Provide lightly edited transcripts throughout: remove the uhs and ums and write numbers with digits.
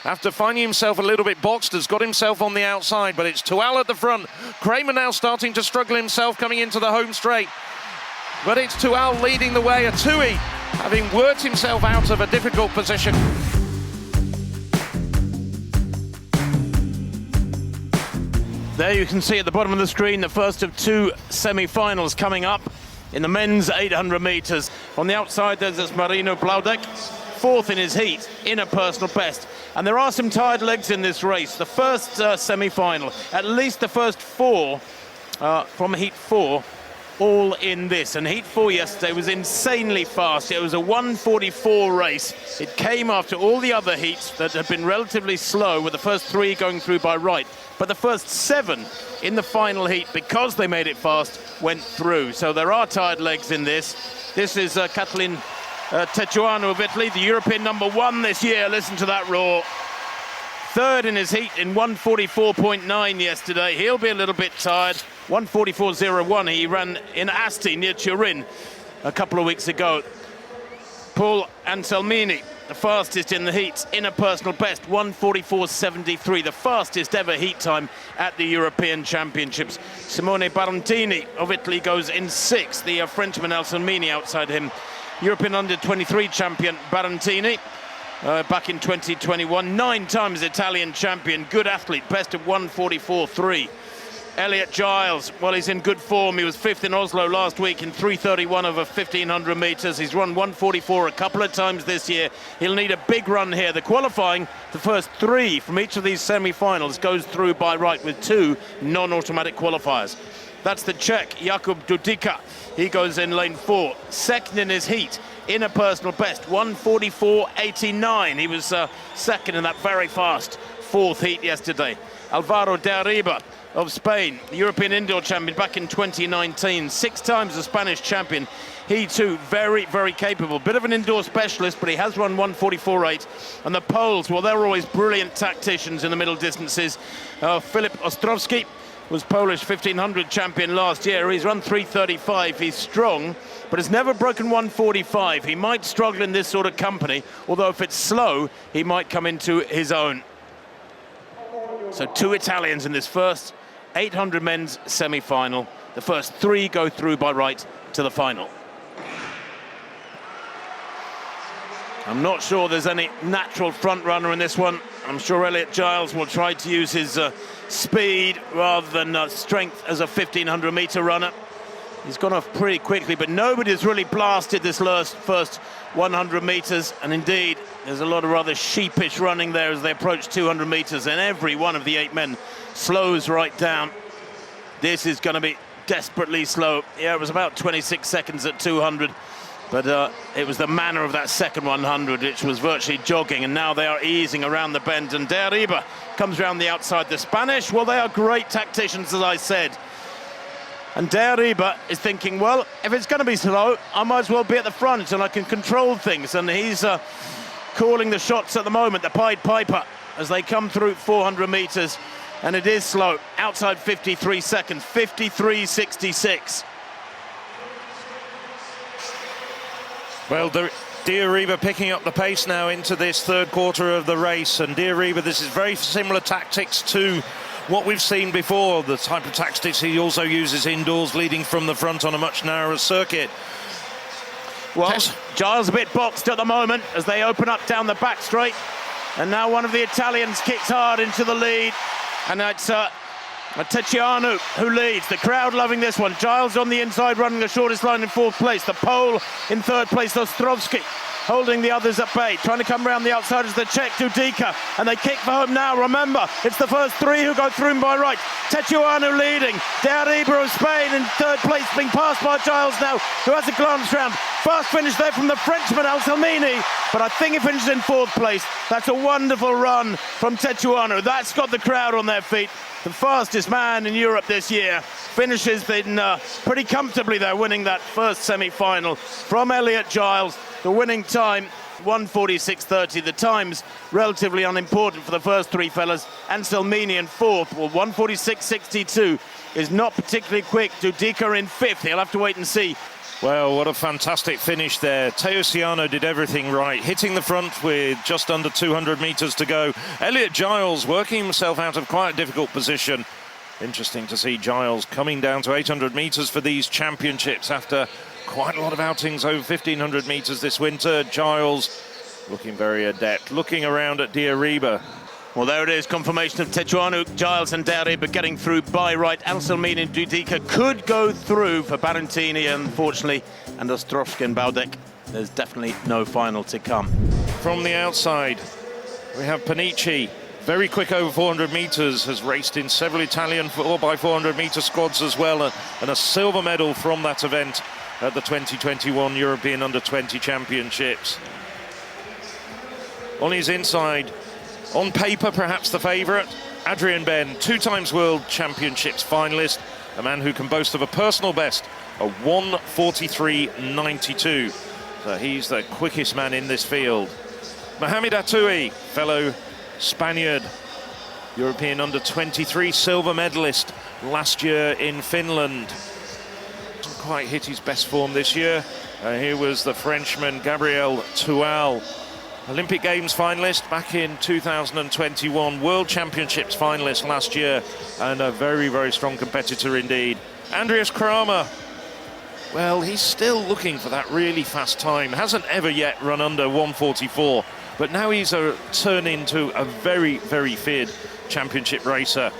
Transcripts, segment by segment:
after finding himself a little bit boxed, has got himself on the outside, but it's Tual at the front. Kramer now starting to struggle himself coming into the home straight. But it's Tual leading the way, a Tui, having worked himself out of a difficult position. There you can see at the bottom of the screen the first of two semi-finals coming up in the men's 800 metres. On the outside there's this Marino Blaudek, fourth in his heat, in a personal best. And there are some tired legs in this race. The first semi-final, at least the first four from heat 4, all in this. And heat 4 yesterday was insanely fast. It was a 1:44 race. It came after all the other heats that had been relatively slow, with the first 3 going through by right. But the first 7 in the final heat, because they made it fast, went through. So there are tired legs in this. This is Katalin Tetuanu of Italy, the European #1 this year. Listen to that roar. Third in his heat in 1:44.9 yesterday. He'll be a little bit tired. 1:44.01 he ran in Asti near Turin a couple of weeks ago. Paul Anselmini, the fastest in the heats, in a personal best, 1:44.73, the fastest ever heat time at the European Championships. Simone Barantini of Italy goes in 6th, the Frenchman Anselmini outside him. European under-23 champion Barantini, back in 2021, 9 times Italian champion, good athlete, best of 1:44.3. Elliot Giles, well, he's in good form. He was 5th in Oslo last week in 3:31 over 1,500 metres. He's run 1:44 a couple of times this year. He'll need a big run here. The qualifying, the first 3 from each of these semi-finals goes through by right with 2 non-automatic qualifiers. That's the Czech, Jakub Dudika. He goes in lane 4. Second in his heat, in a personal best, 1:44.89. He was second in that very fast 4th heat yesterday. Alvaro de Arriba of Spain, the European indoor champion back in 2019, 6 times the Spanish champion. He too very, very capable. Bit of an indoor specialist, but he has run 1:44.8. And the Poles, well, they're always brilliant tacticians in the middle distances. Filip Ostrowski was Polish 1,500 champion last year. He's run 3:35. He's strong, but has never broken 1:45. He might struggle in this sort of company, although if it's slow, he might come into his own. So 2 Italians in this first 800 men's semi-final. The first 3 go through by right to the final. I'm not sure there's any natural front runner in this one. I'm sure Elliot Giles will try to use his speed rather than strength as a 1,500 metre runner. He's gone off pretty quickly, but nobody's really blasted this first 100 metres, and indeed there's a lot of rather sheepish running there as they approach 200 metres, and every one of the 8 men slows right down. This is going to be desperately slow. Yeah, it was about 26 seconds at 200, but it was the manner of that second 100 which was virtually jogging, and now they are easing around the bend, and De Arriba comes around the outside. The Spanish, well, they are great tacticians, as I said. And De Arriba is thinking, well, if it's going to be slow, I might as well be at the front and I can control things. And he's calling the shots at the moment, the Pied Piper, as they come through 400 metres. And it is slow, outside 53 seconds, 53.66. Well, De Arriba picking up the pace now into this third quarter of the race. And De Arriba, this is very similar tactics to what we've seen before, the type of tactics he also uses indoors, leading from the front on a much narrower circuit. Well, Giles a bit boxed at the moment as they open up down the back straight. And now one of the Italians kicks hard into the lead. And it's Tetuanu who leads. The crowd loving this one. Giles on the inside running the shortest line in 4th place. The Pole in 3rd place, Ostrowski, holding the others at bay. Trying to come around the outside is the Czech Dudika, and they kick for home now. Remember, it's the first 3 who go through by right. Tetuanu leading. De Arriba of Spain in 3rd place, being passed by Giles now, who has a glance round. Fast finish there from the Frenchman Anselmini, but I think he finishes in 4th place. That's a wonderful run from Tetuanu. That's got the crowd on their feet. The fastest man in Europe this year finishes in pretty comfortably there, winning that first semi-final from Elliot Giles. The winning time, 1:46.30. The time's relatively unimportant for the first 3 fellas. Anselmini in 4th, well, 1:46.62 is not particularly quick. Dudika in 5th. He'll have to wait and see Well, what a fantastic finish there. Teosiano did everything right, hitting the front with just under 200 metres to go. Elliot Giles working himself out of quite a difficult position. Interesting to see Giles coming down to 800 metres for these championships after quite a lot of outings over 1,500 metres this winter. Giles looking very adept, looking around at De Ariba. Well, there it is, confirmation of Tetuanu, Giles and De Ariba getting through by right. Anselmini and Dudica could go through for Barantini, unfortunately, and Ostrovsky and Baudek. There's definitely no final to come. From the outside, we have Panici, very quick over 400 metres, has raced in several Italian 4x400 metre squads as well, and a silver medal from that event at the 2021 European Under-20 Championships. On his inside, on paper, perhaps the favourite, Adrian Ben, 2 times World Championships finalist, a man who can boast of a personal best, a 1:43.92. So he's the quickest man in this field. Mohamed Atoui, fellow Spaniard, European Under-23 silver medalist last year in Finland. Didn't quite hit his best form this year. Here was the Frenchman Gabriel Toual, Olympic Games finalist back in 2021, World Championships finalist last year, and a very, very strong competitor indeed. Andreas Kramer, well, he's still looking for that really fast time. Hasn't ever yet run under 1:44, but now he's turned into a very, very feared championship racer.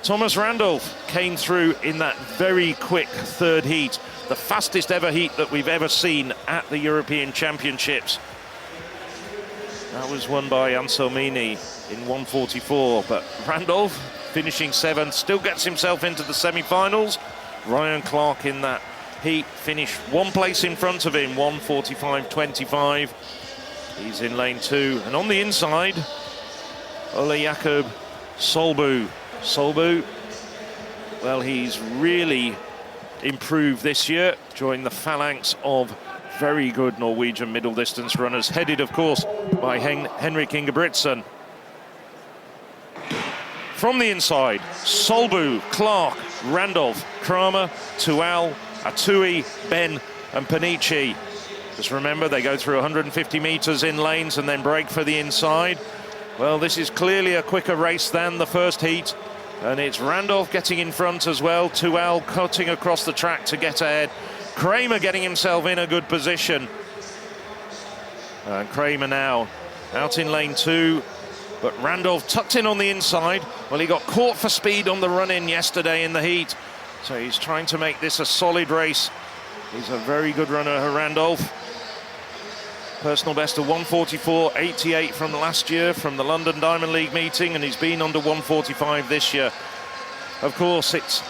Thomas Randolph came through in that very quick third heat, the fastest ever heat that we've ever seen at the European Championships. That was won by Anselmini in 1:44, but Randolph finishing 7th, still gets himself into the semi-finals. Ryan Clark in that heat finished 1 place in front of him, 1:45.25. He's in lane 2, and on the inside, Ole Jakob Solbu. Solbu, well, he's really improved this year, joined the phalanx of very good Norwegian middle distance runners, headed of course by Henrik Ingebrigtsen. From the inside, Solbu, Clark, Randolph, Kramer, Toual, Atoui, Ben and Panici. Just remember, they go through 150 metres in lanes and then break for the inside. Well, this is clearly a quicker race than the first heat, and it's Randolph getting in front as well, Toual cutting across the track to get ahead. Kramer getting himself in a good position. And Kramer now out in lane 2, but Randolph tucked in on the inside. Well, he got caught for speed on the run-in yesterday in the heat, so he's trying to make this a solid race. He's a very good runner, Randolph. Personal best of 1:44.88 from last year from the London Diamond League meeting, and he's been under 1:45 this year. Of course, it's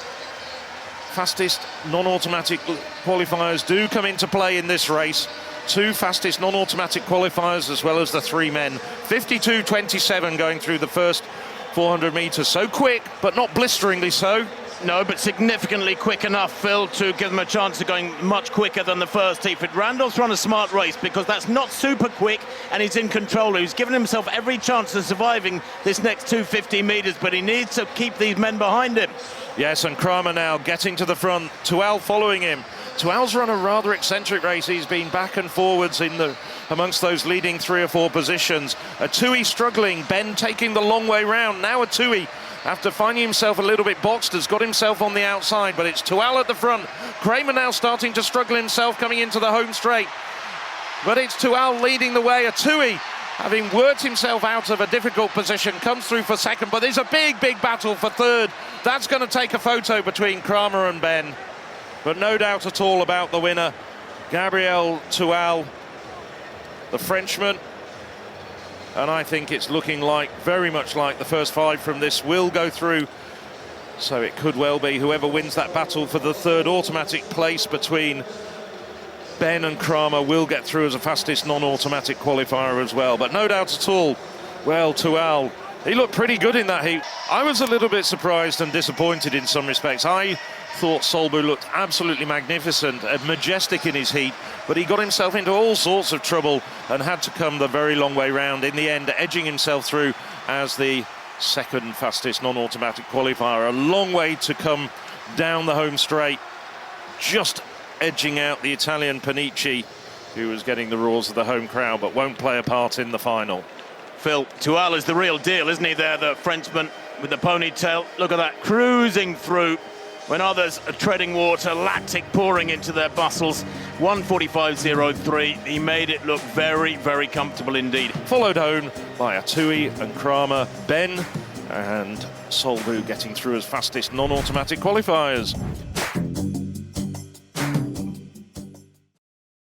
fastest non-automatic qualifiers do come into play in this race. 2 fastest non-automatic qualifiers as well as the 3 men. 52.27 going through the first 400 metres. So quick, but not blisteringly so. No, but significantly quick enough, Phil, to give them a chance of going much quicker than the first heat. But Randolph's run a smart race because that's not super quick and he's in control. He's given himself every chance of surviving this next 250 metres, but he needs to keep these men behind him. Yes, and Kramer now getting to the front, Toual following him. Toual's run a rather eccentric race. He's been back and forwards amongst those leading 3 or 4 positions. Atoui struggling, Ben taking the long way round. Now Atoui, after finding himself a little bit boxed, has got himself on the outside, but it's Toual at the front. Kramer now starting to struggle himself coming into the home straight. But it's Toual leading the way. Atoui, having worked himself out of a difficult position, comes through for 2nd, but there's a big, big battle for 3rd. That's going to take a photo between Kramer and Ben. But no doubt at all about the winner, Gabriel Toual, the Frenchman. And I think it's looking like, very much like the first 5 from this will go through. So it could well be whoever wins that battle for the 3rd automatic place between Ben and Kramer will get through as the fastest non-automatic qualifier as well. But no doubt at all, well, Toual, he looked pretty good in that heat. I was a little bit surprised and disappointed in some respects. I thought Solbu looked absolutely magnificent and majestic in his heat, but he got himself into all sorts of trouble and had to come the very long way round in the end, edging himself through as the 2nd fastest non-automatic qualifier. A long way to come down the home straight. Just edging out the Italian Panici, who was getting the roars of the home crowd, but won't play a part in the final. Phil, Tual is the real deal, isn't he there, the Frenchman with the ponytail? Look at that, cruising through when others are treading water, lactic pouring into their muscles. 1:45.03, he made it look very, very comfortable indeed. Followed home by Atui and Kramer, Ben and Solbu getting through as fastest non-automatic qualifiers.